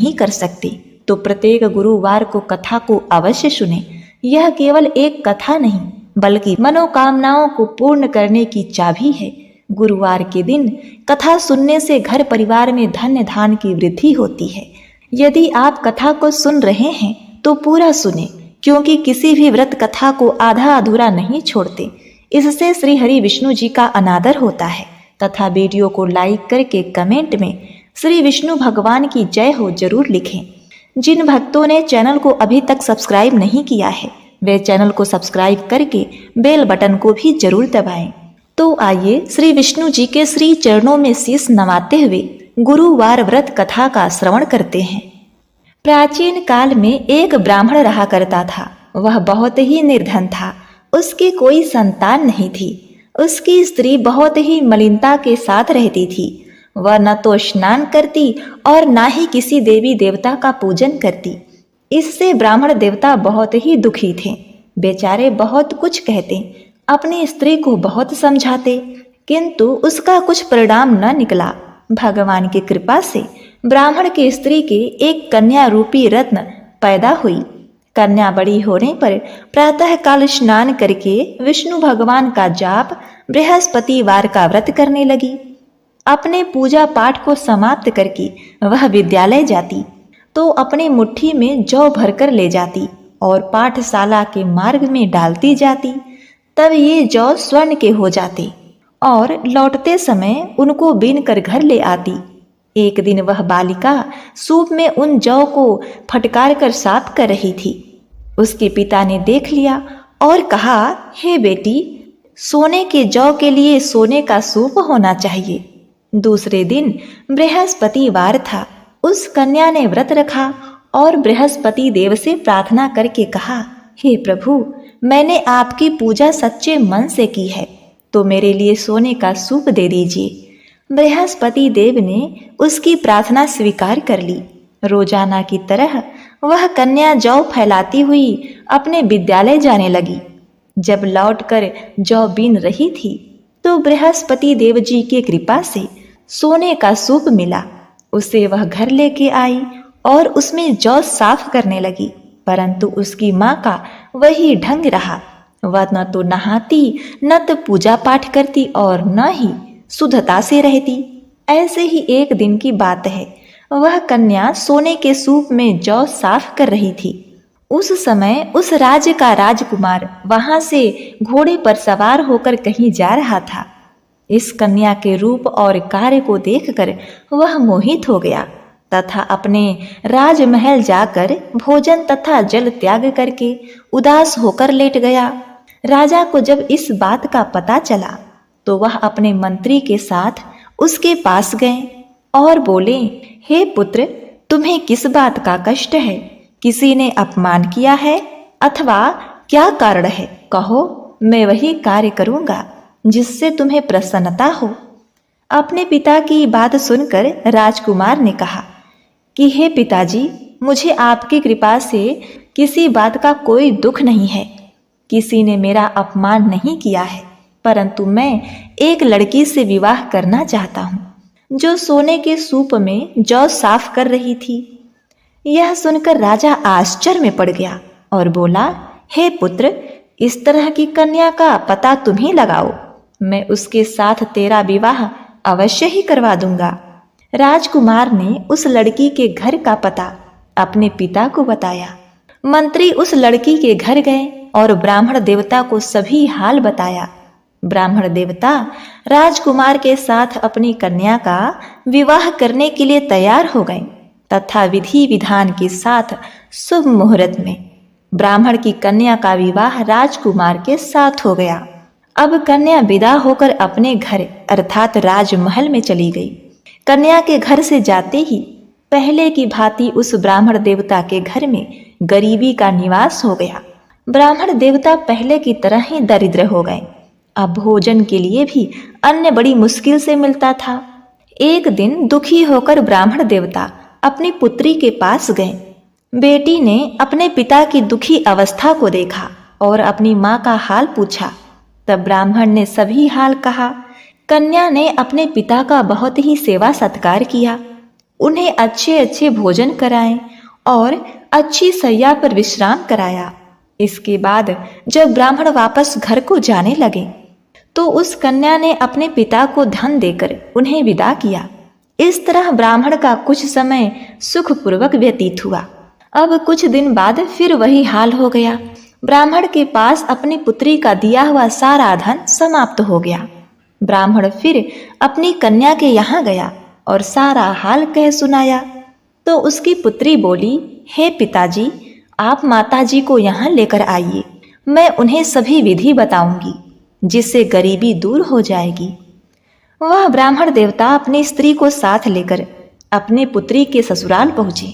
नहीं कर सकते तो प्रत्येक गुरुवार को कथा को अवश्य सुने। यह केवल एक कथा नहीं बल्कि मनोकामनाओं को पूर्ण करने की चाबी है। गुरुवार के दिन कथा सुनने से घर परिवार में धन धान की वृद्धि होती है। यदि आप कथा को सुन रहे हैं तो पूरा सुने, क्योंकि किसी भी व्रत कथा को आधा अधूरा नहीं छोड़ते। इससे श्री हरि विष्णु जी का अनादर होता है तथा वीडियो को लाइक करके कमेंट में श्री विष्णु भगवान की जय हो जरूर लिखें। जिन भक्तों ने चैनल को अभी तक सब्सक्राइब नहीं किया है वे चैनल को सब्सक्राइब करके बेल बटन को भी जरूर दबाएं। तो आइए श्री विष्णु जी के श्री चरणों में शीश नवाते हुए गुरुवार व्रत कथा का श्रवण करते हैं। प्राचीन काल में एक ब्राह्मण रहा करता था। वह बहुत ही निर्धन था। उसकी कोई संतान नहीं थी। उसकी स्त्री बहुत ही मलिनता के साथ रहती थी। वह न तो स्नान करती और न ही किसी देवी देवता का पूजन करती। इससे ब्राह्मण देवता बहुत ही दुखी थे। बेचारे बहुत कुछ कहते, अपनी स्त्री को बहुत समझाते, किंतु उसका कुछ परिणाम न निकला। भगवान की कृपा से ब्राह्मण की स्त्री के एक कन्या रूपी रत्न पैदा हुई। कन्या बड़ी होने पर प्रातः काल स्नान करके विष्णु भगवान का जाप, बृहस्पतिवार का व्रत करने लगी। अपने पूजा पाठ को समाप्त करके वह विद्यालय जाती तो अपने मुट्ठी में जौ भरकर ले जाती और पाठशाला के मार्ग में डालती जाती। तब ये जौ स्वर्ण के हो जाते और लौटते समय उनको बीन कर घर ले आती। एक दिन वह बालिका सूप में उन जौ को फटकार कर साफ कर रही थी। उसके पिता ने देख लिया और कहा, हे बेटी, सोने के जौ के लिए सोने का सूप होना चाहिए। दूसरे दिन बृहस्पतिवार था। उस कन्या ने व्रत रखा और बृहस्पति देव से प्रार्थना करके कहा, हे प्रभु, मैंने आपकी पूजा सच्चे मन से की है तो मेरे लिए सोने का सूप दे दीजिए। बृहस्पति देव ने उसकी प्रार्थना स्वीकार कर ली। रोजाना की तरह वह कन्या जौ फैलाती हुई अपने विद्यालय जाने लगी। जब लौटकर जौ बीन रही थी तो बृहस्पति देव जी की कृपा से सोने का सूप मिला। उसे वह घर लेके आई और उसमें जौ साफ करने लगी, परंतु उसकी माँ का वही ढंग रहा। वह न तो नहाती, न तो पूजा पाठ करती और न ही शुद्धता से रहती। ऐसे ही एक दिन की बात है। वह कन्या सोने के सूप में जौ साफ कर रही थी। उस समय उस राज्य का राजकुमार वहां से घोड़े पर सवार होकर कहीं जा रहा था। इस कन्या के रूप और कार्य को देखकर वह मोहित हो गया तथा अपने राजमहल जाकर भोजन तथा जल त्याग करके उदास होकर लेट गया। राजा को जब इस बात का पता चला तो वह अपने मंत्री के साथ उसके पास गए और बोले, हे पुत्र, तुम्हें किस बात का कष्ट है? किसी ने अपमान किया है अथवा क्या कारण है? कहो, मैं वही कार्य करूंगा जिससे तुम्हें प्रसन्नता हो। अपने पिता की बात सुनकर राजकुमार ने कहा कि हे पिताजी, मुझे आपकी कृपा से किसी बात का कोई दुख नहीं है। किसी ने मेरा अपमान नहीं किया है, परंतु मैं एक लड़की से विवाह करना चाहता हूँ जो सोने के सूप में जौ साफ कर रही थी। यह सुनकर राजा आश्चर्य में पड़ गया और बोला, हे पुत्र, इस तरह की कन्या का पता तुम ही लगाओ। मैं उसके साथ तेरा विवाह अवश्य ही करवा दूंगा। राजकुमार ने उस लड़की के घर का पता अपने पिता को बताया। मंत्री उस लड़की के घर गए और ब्राह्मण देवता को सभी हाल बताया। ब्राह्मण देवता राजकुमार के साथ अपनी कन्या का विवाह करने के लिए तैयार हो गए तथा विधि विधान के साथ शुभ मुहूर्त में ब्राह्मण की कन्या का विवाह राजकुमार के साथ हो गया। अब कन्या विदा होकर अपने घर अर्थात राजमहल में चली गई। कन्या के घर से जाते ही पहले की भांति उस ब्राह्मण देवता के घर में गरीबी का निवास हो गया। ब्राह्मण देवता पहले की तरह ही दरिद्र हो गए। अब भोजन के लिए भी अन्न बड़ी मुश्किल से मिलता था। एक दिन दुखी होकर ब्राह्मण देवता अपनी पुत्री के पास गए। बेटी ने अपने पिता की दुखी अवस्था को देखा और अपनी माँ का हाल पूछा। तब ब्राह्मण ने सभी हाल कहा। कन्या ने अपने पिता का बहुत ही सेवा सत्कार किया। उन्हें अच्छे अच्छे भोजन कराएं और अच्छी सैया पर विश्राम कराया। इसके बाद जब ब्राह्मण वापस घर को जाने लगे तो उस कन्या ने अपने पिता को धन देकर उन्हें विदा किया। इस तरह ब्राह्मण का कुछ समय सुखपूर्वक व्यतीत हुआ। अब कुछ दिन बाद फिर वही हाल हो गया। ब्राह्मण के पास अपनी पुत्री का दिया हुआ सारा धन समाप्त हो गया। ब्राह्मण फिर अपनी कन्या के यहाँ गया और सारा हाल कह सुनाया। तो उसकी पुत्री बोली, हे पिताजी, आप माताजी को यहाँ लेकर आइए, मैं उन्हें सभी विधि बताऊंगी जिससे गरीबी दूर हो जाएगी। वह ब्राह्मण देवता अपनी स्त्री को साथ लेकर अपने पुत्री के ससुराल पहुंचे।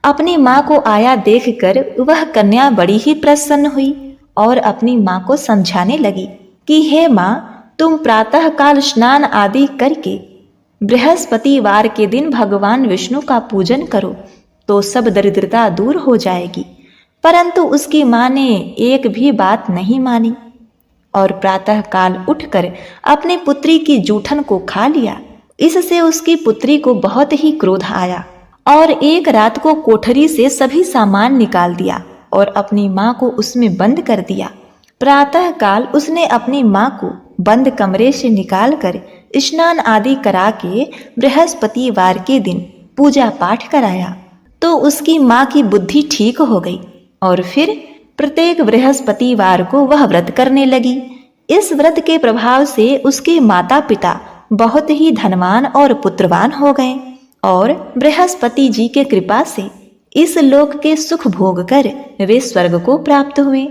अपनी माँ को आया देखकर वह कन्या बड़ी ही प्रसन्न हुई और अपनी माँ को समझाने लगी कि हे माँ, तुम प्रातः काल स्नान आदि करके बृहस्पतिवार के दिन भगवान विष्णु का पूजन करो तो सब दरिद्रता दूर हो जाएगी। परंतु उसकी माँ ने एक भी बात नहीं मानी और प्रातः काल उठकर अपनी पुत्री की जूठन को खा लिया। इससे उसकी पुत्री को बहुत ही क्रोध आया और एक रात को कोठरी से सभी सामान निकाल दिया और अपनी माँ को उसमें बंद कर दिया। प्रातः काल उसने अपनी माँ को बंद कमरे से निकालकर स्नान आदि करा के बृहस्पतिवार के दिन पूजा पाठ कराया तो उसकी माँ की बुद्धि ठीक हो गई और फिर प्रत्येक बृहस्पतिवार को वह व्रत करने लगी। इस व्रत के प्रभाव से उसके माता पिता बहुत ही धनवान और पुत्रवान हो गए और बृहस्पति जी के कृपा से इस लोक के सुख भोग कर वे स्वर्ग को प्राप्त हुए।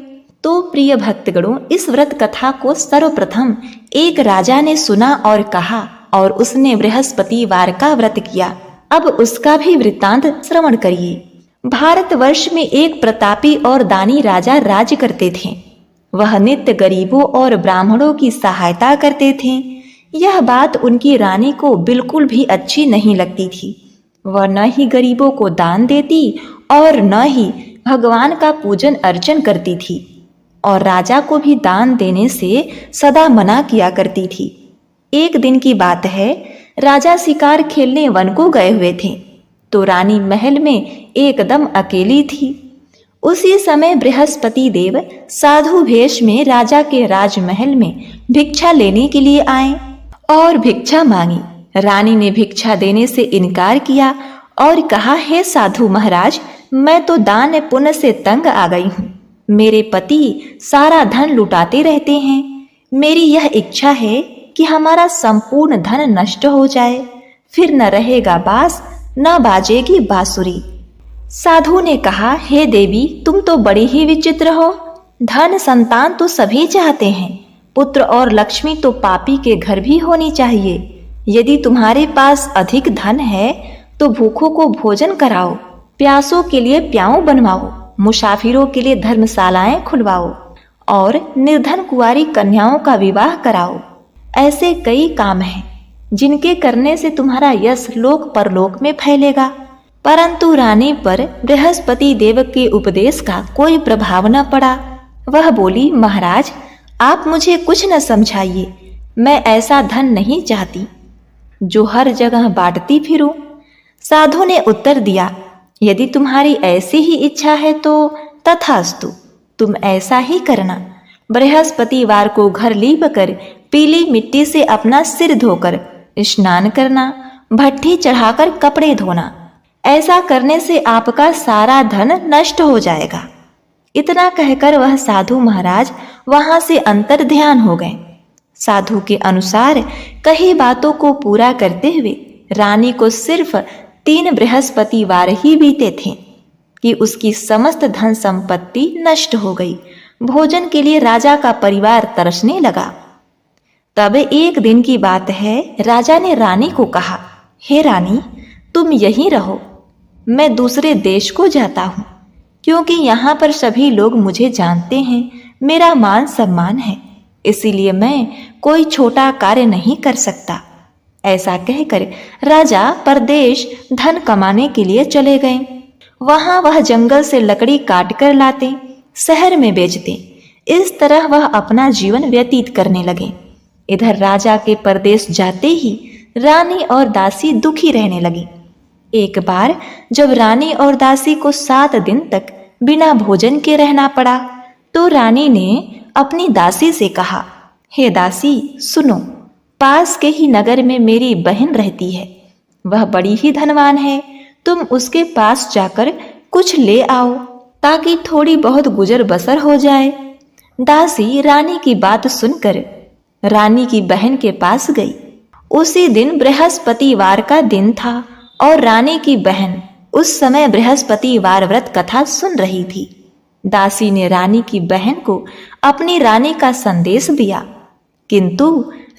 तो प्रिय भक्तगणों, इस व्रत कथा को सर्वप्रथम एक राजा ने सुना और कहा और उसने बृहस्पतिवार का व्रत किया। अब उसका भी वृत्तांत श्रवण करिए। भारतवर्ष में एक प्रतापी और दानी राजा राज्य करते थे। वह नित्य गरीबों और ब्राह्मणों की सहायता करते थे। यह बात उनकी रानी को बिल्कुल भी अच्छी नहीं लगती थी। वह न ही गरीबों को दान देती और न ही भगवान का पूजन अर्चन करती थी और राजा को भी दान देने से सदा मना किया करती थी। एक दिन की बात है, राजा शिकार खेलने वन को गए हुए थे तो रानी महल में एकदम अकेली थी। उसी समय बृहस्पति देव साधु भेष में राजा के राजमहल में भिक्षा लेने के लिए आए और भिक्षा मांगी। रानी ने भिक्षा देने से इनकार किया और कहा, हे साधु महाराज, मैं तो दान पुण्य से तंग आ गई हूँ। मेरे पति सारा धन लुटाते रहते हैं। मेरी यह इच्छा है कि हमारा संपूर्ण धन नष्ट हो जाए, फिर न रहेगा बांस न बाजेगी बांसुरी। साधु ने कहा, हे देवी, तुम तो बड़ी ही विचित्र हो। धन संतान तो सभी चाहते हैं, पुत्र और लक्ष्मी तो पापी के घर भी होनी चाहिए। यदि तुम्हारे पास अधिक धन है तो भूखों को भोजन कराओ, प्यासों के लिए प्याऊ बनवाओ, मुसाफिरों के लिए धर्मशालाएं खुलवाओ और निर्धन कुंवारी कन्याओं का विवाह कराओ। ऐसे कई काम हैं जिनके करने से तुम्हारा यश लोक परलोक में फैलेगा। परंतु रानी पर बृहस्पति देव के उपदेश का कोई प्रभाव न पड़ा। वह बोली, महाराज, आप मुझे कुछ न समझाइए। मैं ऐसा धन नहीं चाहती जो हर जगह बांटती फिरूं। साधु ने उत्तर दिया, यदि तुम्हारी ऐसी ही इच्छा है तो तथास्तु, तुम ऐसा ही करना। बृहस्पतिवार को घर लीप कर पीली मिट्टी से अपना सिर धोकर स्नान करना, भट्ठी चढ़ाकर कपड़े धोना। ऐसा करने से आपका सारा धन नष्ट हो जाएगा। इतना कहकर वह साधु महाराज वहां से अंतर ध्यान हो गए। साधु के अनुसार कई बातों को पूरा करते हुए रानी को सिर्फ 3 बृहस्पतिवार ही बीते थे कि उसकी समस्त धन संपत्ति नष्ट हो गई। भोजन के लिए राजा का परिवार तरसने लगा। तब एक दिन की बात है, राजा ने रानी को कहा, हे रानी, तुम यहीं रहो, मैं दूसरे देश को जाता हूँ, क्योंकि यहाँ पर सभी लोग मुझे जानते हैं, मेरा मान सम्मान है, इसीलिए मैं कोई छोटा कार्य नहीं कर सकता। ऐसा कहकर राजा परदेश धन कमाने के लिए चले गए। वहां वह जंगल से लकड़ी काट कर लाते, शहर में बेचते। इस तरह वह अपना जीवन व्यतीत करने लगे। इधर राजा के परदेश जाते ही रानी और दासी दुखी रहने लगी। एक बार जब रानी और दासी को 7 दिन तक बिना भोजन के रहना पड़ा, तो रानी ने अपनी दासी से कहा, हे दासी सुनो, पास के ही नगर में मेरी बहन रहती है, वह बड़ी ही धनवान है, तुम उसके पास जाकर कुछ ले आओ ताकि थोड़ी बहुत गुजर बसर हो जाए। दासी रानी की बात सुनकर रानी की बहन के पास गई। उसी दिन बृहस्पतिवार का दिन था और रानी की बहन उस समय बृहस्पतिवार व्रत कथा सुन रही थी। दासी ने रानी की बहन को अपनी रानी का संदेश दिया, किंतु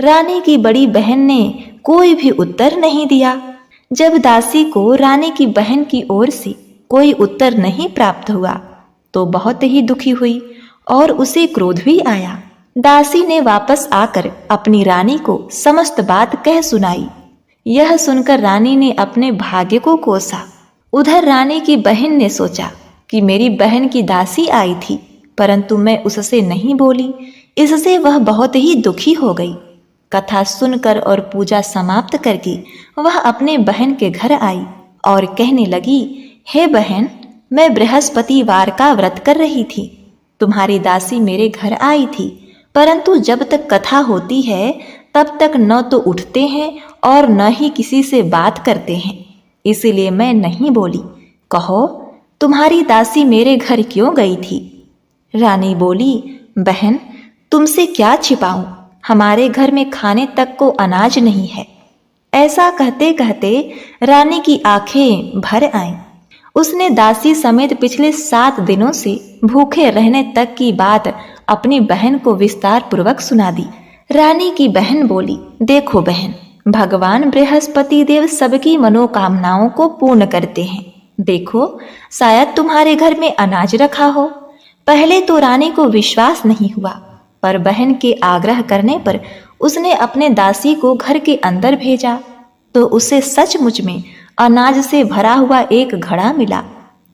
रानी की बड़ी बहन ने कोई भी उत्तर नहीं दिया। जब दासी को रानी की बहन की ओर से कोई उत्तर नहीं प्राप्त हुआ तो बहुत ही दुखी हुई और उसे क्रोध भी आया। दासी ने वापस आकर अपनी रानी को समस्त बात कह सुनाई। यह सुनकर रानी ने अपने भाग्य को कोसा। उधर रानी की बहन ने सोचा कि मेरी बहन की दासी आई थी, परंतु मैं उससे नहीं बोली, इससे वह बहुत ही दुखी हो गई। कथा सुनकर और पूजा समाप्त करके वह अपने बहन के घर आई और कहने लगी, हे बहन, मैं बृहस्पतिवार का व्रत कर रही थी, तुम्हारी दासी मेरे घर आई थी, परंतु जब तक कथा होती है तब तक न तो उठते हैं और न ही किसी से बात करते हैं, इसीलिए मैं नहीं बोली। कहो, तुम्हारी दासी मेरे घर क्यों गई थी? रानी बोली, बहन, तुमसे क्या छिपाऊं, हमारे घर में खाने तक को अनाज नहीं है। ऐसा कहते कहते रानी की आंखें भर आईं। उसने दासी समेत पिछले 7 दिनों से भूखे रहने तक की बात अपनी बहन को विस्तार पूर्वक सुना दी। रानी की बहन बोली, देखो बहन, भगवान बृहस्पति देव सबकी मनोकामनाओं को पूर्ण करते हैं। देखो, शायद तुम्हारे घर में अनाज रखा हो। पहले तो रानी को विश्वास नहीं हुआ, पर बहन के आग्रह करने पर उसने अपने दासी को घर के अंदर भेजा तो उसे सचमुच में अनाज से भरा हुआ एक घड़ा मिला।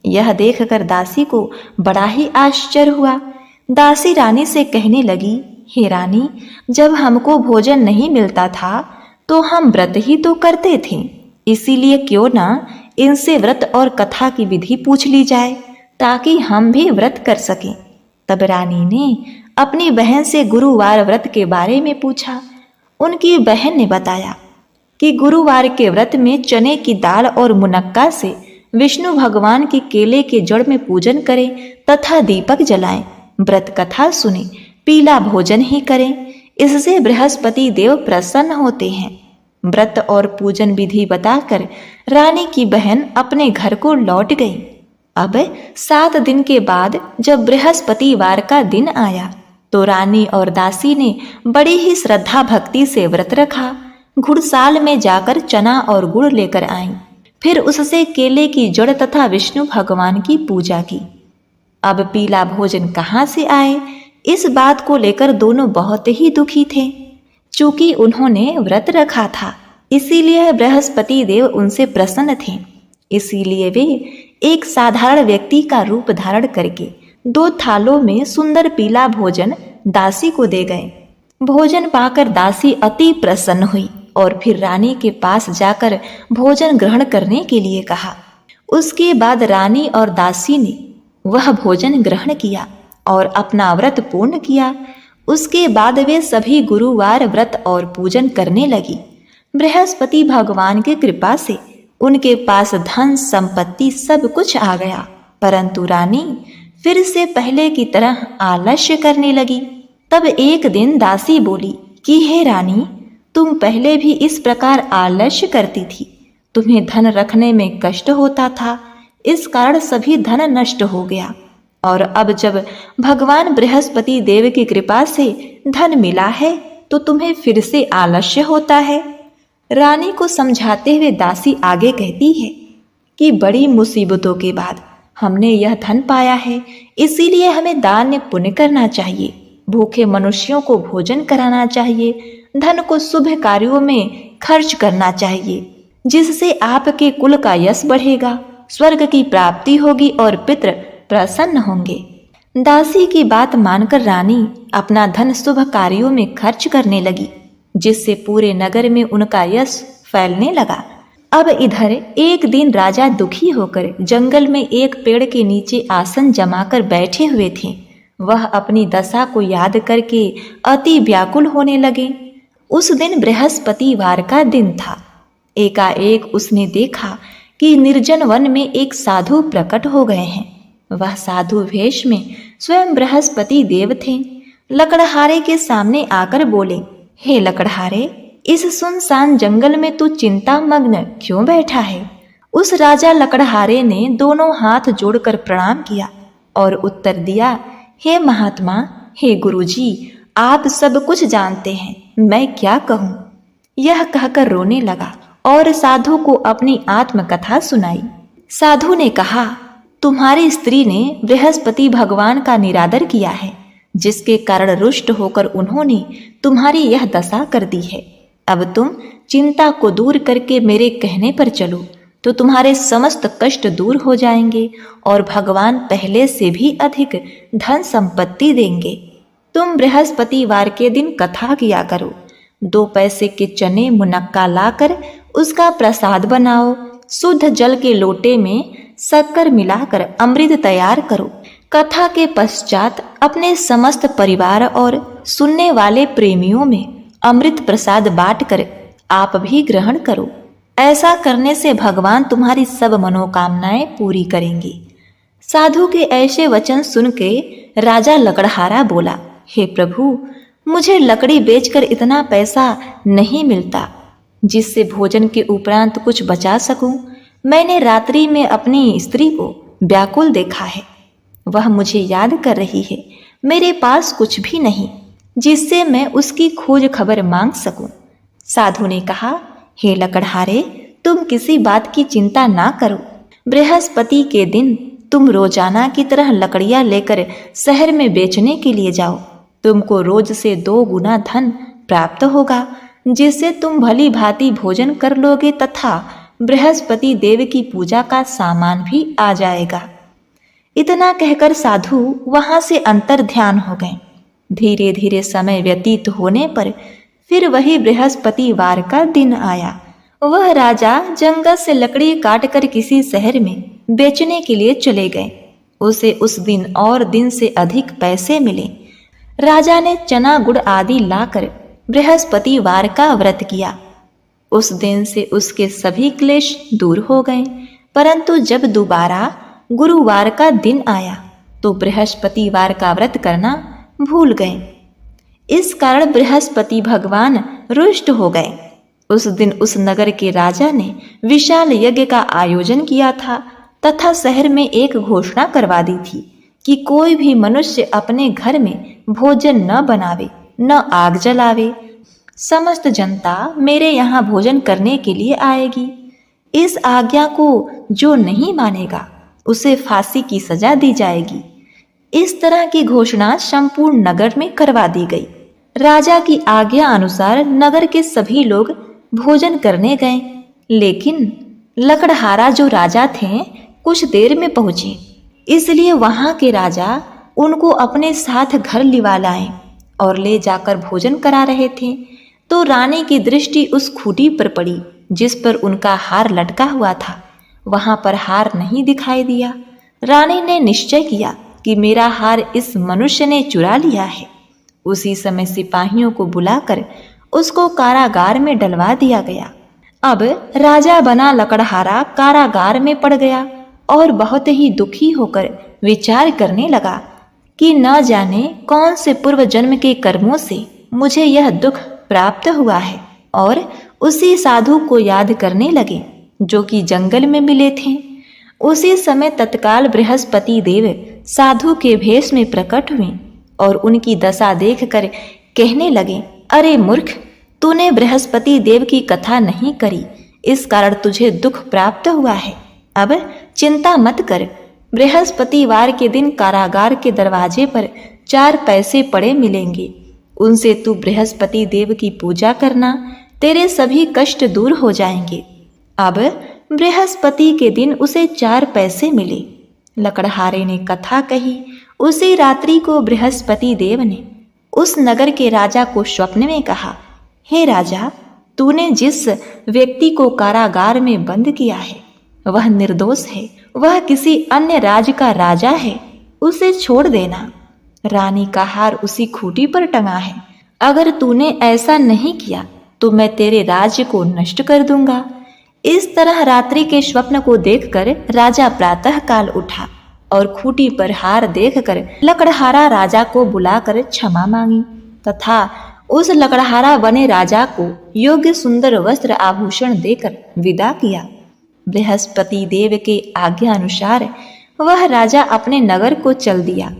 यह देखकर दासी को बड़ा ही आश्चर्य हुआ। दासी रानी से कहने लगी, हे रानी, जब हमको भोजन नहीं मिलता था तो हम व्रत ही तो करते थे, इसीलिए क्यों ना इनसे व्रत और कथा की विधि पूछ ली जाए ताकि हम भी व्रत कर सकें। तब रानी ने अपनी बहन से गुरुवार व्रत के बारे में पूछा। उनकी बहन ने बताया कि गुरुवार के व्रत में चने की दाल और मुनक्का से विष्णु भगवान की केले के जड़ में पूजन करें तथा दीपक जलाएं, व्रत कथा सुने, पीला भोजन ही करें, इससे बृहस्पति देव प्रसन्न होते हैं। व्रत और पूजन विधि बताकर रानी की बहन अपने घर को लौट गई। अब 7 दिन के बाद जब बृहस्पतिवार का दिन आया तो रानी और दासी ने बड़ी ही श्रद्धा भक्ति से व्रत रखा। घुड़साल में जाकर चना और गुड़ लेकर आईं, फिर उससे केले की जड़ तथा विष्णु भगवान की पूजा की। अब पीला भोजन कहाँ से आए, इस बात को लेकर दोनों बहुत ही दुखी थे। चूंकि उन्होंने व्रत रखा था, इसीलिए बृहस्पति देव उनसे प्रसन्न थे। इसीलिए वे एक साधारण व्यक्ति का रूप धारण करके 2 थालों में सुंदर पीला भोजन दासी को दे गए। भोजन पाकर दासी अति प्रसन्न हुई और फिर रानी के पास जाकर भोजन ग्रहण करने के लिए कहा। उसके बाद रानी और दासी ने वह भोजन ग्रहण किया और अपना व्रत पूर्ण किया। उसके बाद वे सभी गुरुवार व्रत और पूजन करने लगी। बृहस्पति भगवान की कृपा से उनके पास धन संपत्ति सब कुछ आ गया, परंतु रानी फिर से पहले की तरह आलस्य करने लगी। तब एक दिन दासी बोली कि हे रानी, तुम पहले भी इस प्रकार आलस्य करती थी, तुम्हें धन रखने में कष्ट होता था, इस कारण सभी धन नष्ट हो गया, और अब जब भगवान बृहस्पति देव की कृपा से धन मिला है तो तुम्हें फिर से आलस्य होता है। रानी को समझाते हुए दासी आगे कहती है कि बड़ी मुसीबतों के बाद हमने यह धन पाया है, इसीलिए हमें दान पुण्य करना चाहिए, भूखे मनुष्यों को भोजन कराना चाहिए, धन को शुभ कार्यों में खर्च करना चाहिए, जिससे आपके कुल का यश बढ़ेगा, स्वर्ग की प्राप्ति होगी और पितृ प्रसन्न होंगे। दासी की बात मानकर रानी अपना धन शुभ कार्यों में खर्च करने लगी, जिससे पूरे नगर में उनका यश फैलने लगा। अब इधर एक दिन राजा दुखी होकर जंगल में एक पेड़ के नीचे आसन जमाकर बैठे हुए थे। वह अपनी दशा को याद करके अति व्याकुल होने लगे। उस दिन बृहस्पतिवार का दिन था। एकाएक उसने देखा कि निर्जन वन में एक साधु प्रकट हो गए हैं। वह साधु वेश में स्वयं बृहस्पति देव थे। लकड़हारे के सामने आकर बोले, हे लकड़हारे, इस सुनसान जंगल में तू चिंता मग्न क्यों बैठा है? उस राजा लकड़हारे ने दोनों हाथ जोड़कर प्रणाम किया और उत्तर दिया, हे महात्मा, हे गुरुजी, आप सब कुछ जानते हैं, मैं क्या कहूँ? यह कहकर रोने लगा और साधु को अपनी आत्मकथा सुनाई। साधु ने कहा, तुम्हारी स्त्री ने बृहस्पति भगवान का निरादर किया है, जिसके कारण रुष्ट होकर उन्होंने तुम्हारी यह दशा कर दी है। अब तुम चिंता को दूर करके मेरे कहने पर चलो तो तुम्हारे समस्त कष्ट दूर हो जाएंगे और भगवान पहले से भी अधिक धन संपत्ति देंगे। तुम बृहस्पतिवार के दिन कथा किया करो। 2 पैसे के चने मुनक्का लाकर उसका प्रसाद बनाओ। शुद्ध जल के लोटे में शक्कर मिलाकर अमृत तैयार करो। कथा के पश्चात अपने समस्त परिवार और सुनने वाले प्रेमियों में अमृत प्रसाद बांटकर आप भी ग्रहण करो। ऐसा करने से भगवान तुम्हारी सब मनोकामनाएं पूरी करेंगे। साधु के ऐसे वचन सुन के राजा लकड़हारा बोला, हे प्रभु, मुझे लकड़ी बेचकर इतना पैसा नहीं मिलता जिससे भोजन के उपरांत कुछ बचा सकूं। मैंने रात्रि में अपनी स्त्री को व्याकुल देखा है। वह मुझे याद कर रही है। मेरे पास कुछ भी नहीं जिससे मैं उसकी खोज खबर मांग सकूं। साधु ने कहा, हे लकड़हारे, तुम किसी बात की चिंता ना करो। बृहस्पति के दिन तुम रोजाना की तरह लकड़ियां लेकर शहर में बेचने के लिए जाओ। तुमको रोज से 2 गुना धन प्राप्त होगा, जिससे तुम भली भांति भोजन कर लोगे तथा बृहस्पति देव की पूजा का सामान भी आ जाएगा। इतना कहकर साधु वहां से अंतर ध्यान हो गए। धीरे धीरे समय व्यतीत होने पर फिर वही बृहस्पतिवार का दिन आया। वह राजा जंगल से लकड़ी काटकर किसी शहर में बेचने के लिए चले गए। उसे उस दिन और दिन से अधिक पैसे मिले। राजा ने चना गुड़ आदि लाकर बृहस्पतिवार का व्रत किया। उस दिन से उसके सभी क्लेश दूर हो गए। परंतु जब दोबारा गुरुवार का दिन आया तो बृहस्पतिवार का व्रत करना भूल गए। इस कारण बृहस्पति भगवान रुष्ट हो गए। उस दिन उस नगर के राजा ने विशाल यज्ञ का आयोजन किया था तथा शहर में एक घोषणा करवा दी थी कि कोई भी मनुष्य अपने घर में भोजन न बनावे, न आग जलावे। समस्त जनता मेरे यहाँ भोजन करने के लिए आएगी। इस आज्ञा को जो नहीं मानेगा उसे फांसी की सजा दी जाएगी। इस तरह की घोषणा संपूर्ण नगर में करवा दी गई। राजा की आज्ञा अनुसार नगर के सभी लोग भोजन करने गए, लेकिन लकड़हारा जो राजा थे कुछ देर में पहुंचे। इसलिए वहां के राजा उनको अपने साथ घर लिवा लाए और ले जाकर भोजन करा रहे थे तो रानी की दृष्टि उस खूंटी पर पड़ी जिस पर उनका हार लटका हुआ था। वहां पर हार नहीं दिखाई दिया। रानी ने निश्चय किया कि मेरा हार इस मनुष्य ने चुरा लिया है। उसी समय सिपाहियों को बुलाकर उसको कारागार में डलवा दिया गया। अब राजा बना लकड़हारा कारागार में पड़ गया और बहुत ही दुखी होकर विचार करने लगा कि न जाने कौन से पूर्व जन्म के कर्मों से मुझे यह दुख प्राप्त हुआ है, और उसी साधु को याद करने लगे जो कि जंगल में मिले थे। उसी समय तत्काल बृहस्पति देव साधु के भेष में प्रकट हुए और उनकी दशा देखकर कहने लगे, अरे मूर्ख, तूने बृहस्पति देव की कथा नहीं करी, इस कारण तुझे दुख प्राप्त हुआ है। अब चिंता मत कर। बृहस्पतिवार के दिन कारागार के दरवाजे पर 4 पैसे पड़े मिलेंगे। उनसे तू बृहस्पति देव की पूजा करना, तेरे सभी कष्ट दूर हो जाएंगे। अब बृहस्पति के दिन उसे 4 पैसे मिले। लकड़हारे ने कथा कही। उसी रात्रि को बृहस्पति देव ने उस नगर के राजा को स्वप्न में कहा, हे राजा, तूने जिस व्यक्ति को कारागार में बंद किया है वह निर्दोष है, वह किसी अन्य राज्य का राजा है, उसे छोड़ देना। रानी का हार उसी खूंटी पर टंगा है, अगर तूने ऐसा नहीं किया तो मैं तेरे राज्य को नष्ट कर दूंगा। इस तरह रात्रि के स्वप्न को देखकर राजा प्रातः काल उठा और खूंटी पर हार देखकर लकड़हारा राजा को बुलाकर क्षमा मांगी तथा उस लकड़हारा बने राजा को योग्य सुंदर वस्त्र आभूषण देकर विदा किया। बृहस्पति देव के आज्ञा अनुसार वह राजा अपने नगर को चल दिया।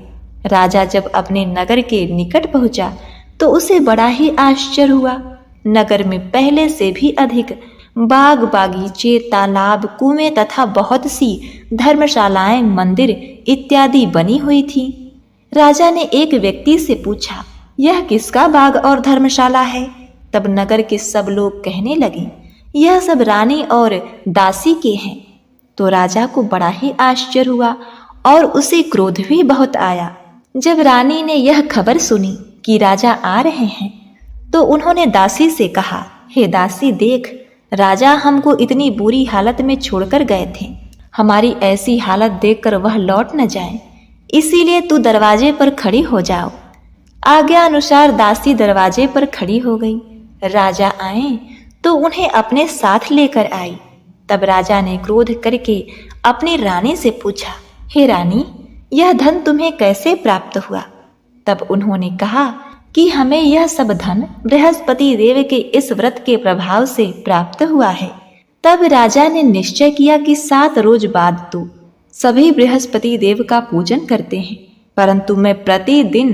राजा जब अपने नगर के निकट पहुंचा तो उसे बड़ा ही आश्चर्य हुआ। नगर में पहले से भी अधिक बाग बागीचे, तालाब, कुएं तथा बहुत सी धर्मशालाएं, मंदिर इत्यादि बनी हुई थी। राजा ने एक व्यक्ति से पूछा, यह किसका बाग और धर्मशाला है? तब नगर के सब लोग कहने लगे, यह सब रानी और दासी के हैं। तो राजा को बड़ा ही आश्चर्य हुआ और उसे क्रोध भी बहुत आया। जब रानी ने यह खबर सुनी कि राजा आ रहे हैं तो उन्होंने दासी से कहा, हे दासी देख, राजा हमको इतनी बुरी हालत में छोड़कर गए थे, हमारी ऐसी हालत देखकर वह लौट न जाए, इसीलिए तू दरवाजे पर खड़ी हो जाओ। आज्ञा अनुसार दासी दरवाजे पर खड़ी हो गई। राजा आए तो उन्हें अपने साथ लेकर आई। तब राजा ने क्रोध करके अपनी रानी से पूछा, हे रानी, यह धन तुम्हें कैसे प्राप्त हुआ? तब उन्होंने कहा कि हमें यह सब धन बृहस्पति देव के इस व्रत के प्रभाव से प्राप्त हुआ है। तब राजा ने निश्चय किया कि 7 रोज बाद तो सभी बृहस्पति देव का पूजन करते हैं, परंतु मैं प्रतिदिन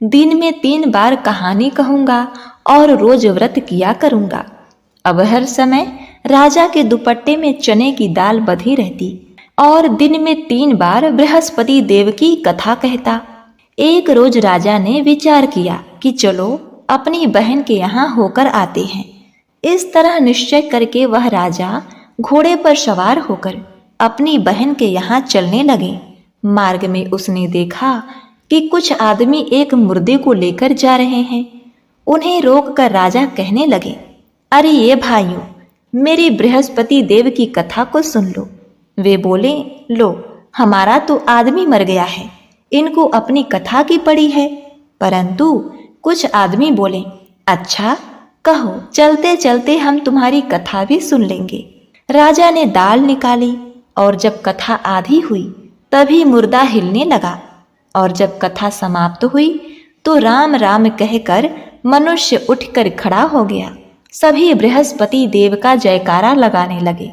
दिन में 3 बार कहानी कहूंगा और रोज व्रत किया करूंगा। अब हर समय राजा के दुपट्टे में चने की दाल बधी रहती और दिन में 3 बार बृहस्पति देव की कथा कहता। एक रोज राजा ने विचार किया कि चलो अपनी बहन के यहाँ होकर आते हैं। इस तरह निश्चय करके वह राजा घोड़े पर सवार होकर अपनी बहन के यहाँ चलने लगे। मार्ग में उसने देखा कि कुछ आदमी एक मुर्दे को लेकर जा रहे हैं। उन्हें रोककर राजा कहने लगे, अरे ये भाइयों, मेरी बृहस्पति देव की कथा को सुन लो। वे बोले, लो, हमारा तो आदमी मर गया है, इनको अपनी कथा की पड़ी है। परंतु कुछ आदमी बोले, अच्छा कहो, चलते चलते हम तुम्हारी कथा भी सुन लेंगे। राजा ने दाल निकाली और जब कथा आधी हुई तभी मुर्दा हिलने लगा और जब कथा समाप्त हुई तो राम राम कहकर मनुष्य उठकर खड़ा हो गया। सभी बृहस्पति देव का जयकारा लगाने लगे।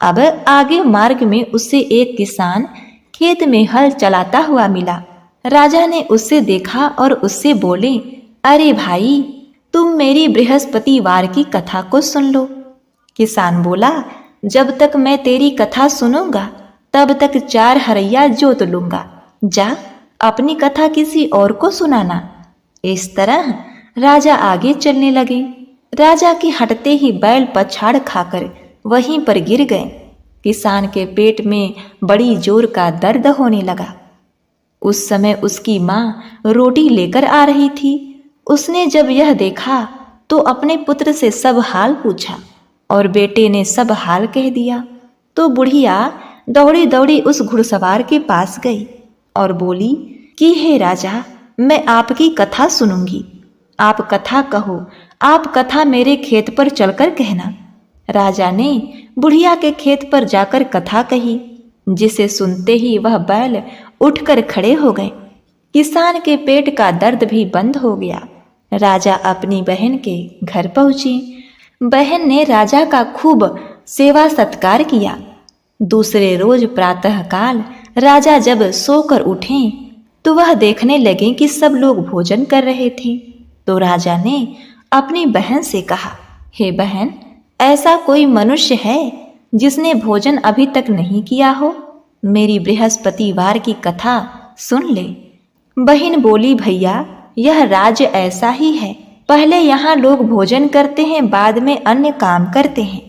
अब आगे मार्ग में उससे एक किसान खेत में हल चलाता हुआ मिला। राजा ने उससे देखा और उससे बोले, अरे भाई, तुम मेरी बृहस्पतिवार की कथा को सुन लो। किसान बोला, जब तक मैं तेरी कथा सुनूंगा तब तक 4 हरैया जोत लूंगा, जा अपनी कथा किसी और को सुनाना। इस तरह राजा आगे चलने लगे। राजा के हटते ही बैल पछाड़ खाकर वहीं पर गिर गए। किसान के पेट में बड़ी जोर का दर्द होने लगा। उस समय उसकी माँ रोटी लेकर आ रही थी। उसने जब यह देखा तो अपने पुत्र से सब हाल पूछा और बेटे ने सब हाल कह दिया। तो बुढ़िया दौड़ी दौड़ी उस घुड़सवार के पास गई और बोली कि हे राजा, मैं आपकी कथा सुनूंगी, आप कथा कहो, आप कथा मेरे खेत पर चलकर कहना। राजा ने बुढ़िया के खेत पर जाकर कथा कही, जिसे सुनते ही वह बैल उठकर खड़े हो गए। किसान के पेट का दर्द भी बंद हो गया। राजा अपनी बहन के घर पहुंची। बहन ने राजा का खूब सेवा सत्कार किया। दूसरे रोज प्रातःकाल राजा जब सोकर उठे तो वह देखने लगे कि सब लोग भोजन कर रहे थे। तो राजा ने अपनी बहन से कहा, हे बहन, ऐसा कोई मनुष्य है जिसने भोजन अभी तक नहीं किया हो? मेरी बृहस्पतिवार की कथा सुन ले। बहन बोली, भैया, यह राज्य ऐसा ही है, पहले यहाँ लोग भोजन करते हैं, बाद में अन्य काम करते हैं।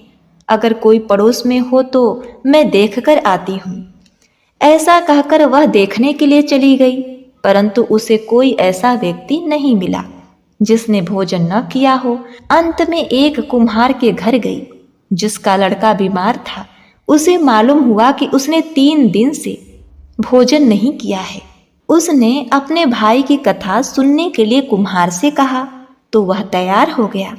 अगर कोई पड़ोस में हो तो मैं देखकर आती हूँ। ऐसा कहकर वह देखने के लिए चली गई, परंतु उसे कोई ऐसा व्यक्ति नहीं मिला। जिसने भोजन न किया हो। अंत में एक कुम्हार के घर गई, जिसका लड़का बीमार था। उसे मालूम हुआ कि उसने 3 दिन से भोजन नहीं किया है। उसने अपने भाई की कथा सुनने के लिए कुम्हार से कहा, तो वह तैयार हो गया।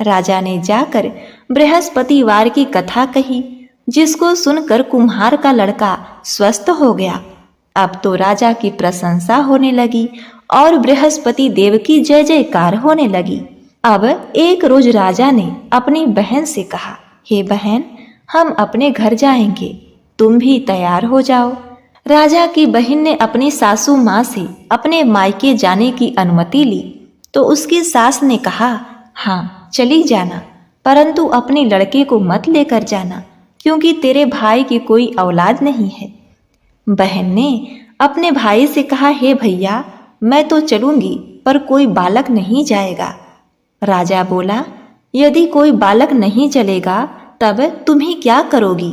राजा ने जाकर बृहस्पतिवार की कथा कही, जिसको सुनकर कुम्हार का लड़का स्वस्थ हो गया। अब तो राजा की प्रशंसा होने लगी और बृहस्पति देव की जय जयकार होने लगी। अब एक रोज राजा ने अपनी बहन से कहा, हे बहन, हम अपने घर जाएंगे, तुम भी तैयार हो जाओ। राजा की बहन ने अपनी सासू माँ से अपने मायके जाने की अनुमति ली, तो उसकी सास ने कहा, हाँ चली जाना, परंतु अपने लड़के को मत लेकर जाना, क्योंकि तेरे भाई की कोई औलाद नहीं है। बहन ने अपने भाई से कहा, हे भैया, मैं तो चलूंगी, पर कोई बालक नहीं जाएगा। राजा बोला, यदि कोई बालक नहीं चलेगा तब तुम ही क्या करोगी।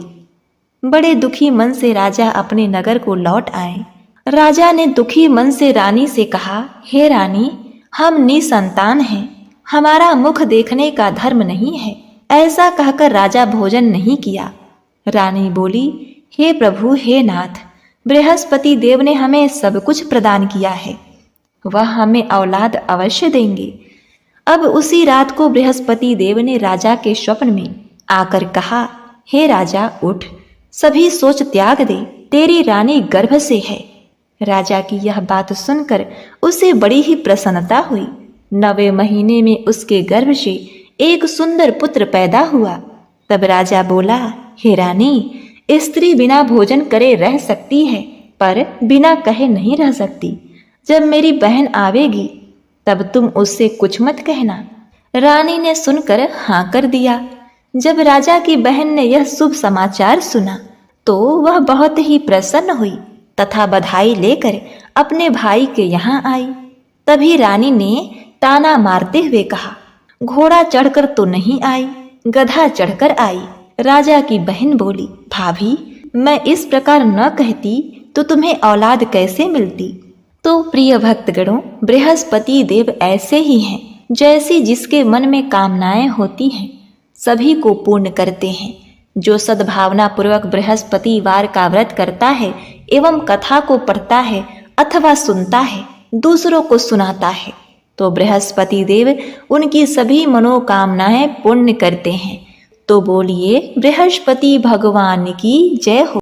बड़े दुखी मन से राजा अपने नगर को लौट आए। राजा ने दुखी मन से रानी से कहा, हे रानी, हम निसंतान हैं, हमारा मुख देखने का धर्म नहीं है। ऐसा कहकर राजा भोजन नहीं किया। रानी बोली, हे प्रभु, हे नाथ, बृहस्पति देव ने हमें सब कुछ प्रदान किया है, वह हमें औलाद अवश्य देंगे। अब उसी रात को बृहस्पति देव ने राजा के स्वप्न में आकर कहा, हे राजा, उठ, सभी सोच त्याग दे, तेरी रानी गर्भ से है। राजा की यह बात सुनकर उसे बड़ी ही प्रसन्नता हुई। 9वें महीने में उसके गर्भ से एक सुंदर पुत्र पैदा हुआ। तब राजा बोला, हे रानी, स्त्री बिना भोजन करे रह सकती है, पर बिना कहे नहीं रह सकती। जब मेरी बहन आवेगी तब तुम उससे कुछ मत कहना। रानी ने सुनकर हाँ कर दिया। जब राजा की बहन ने यह शुभ समाचार सुना तो वह बहुत ही प्रसन्न हुई तथा बधाई लेकर अपने भाई के यहाँ आई। तभी रानी ने ताना मारते हुए कहा, घोड़ा चढ़कर तो नहीं आई, गधा चढ़कर आई। राजा की बहन बोली, भाभी, मैं इस प्रकार न कहती तो तुम्हें औलाद कैसे मिलती। तो प्रिय भक्तगणों, बृहस्पति देव ऐसे ही हैं, जैसी जिसके मन में कामनाएं होती हैं सभी को पूर्ण करते हैं। जो सद्भावना पूर्वक बृहस्पतिवार का व्रत करता है एवं कथा को पढ़ता है अथवा सुनता है, दूसरों को सुनाता है, तो बृहस्पति देव उनकी सभी मनोकामनाएं पूर्ण करते हैं। तो बोलिए बृहस्पति भगवान की जय हो।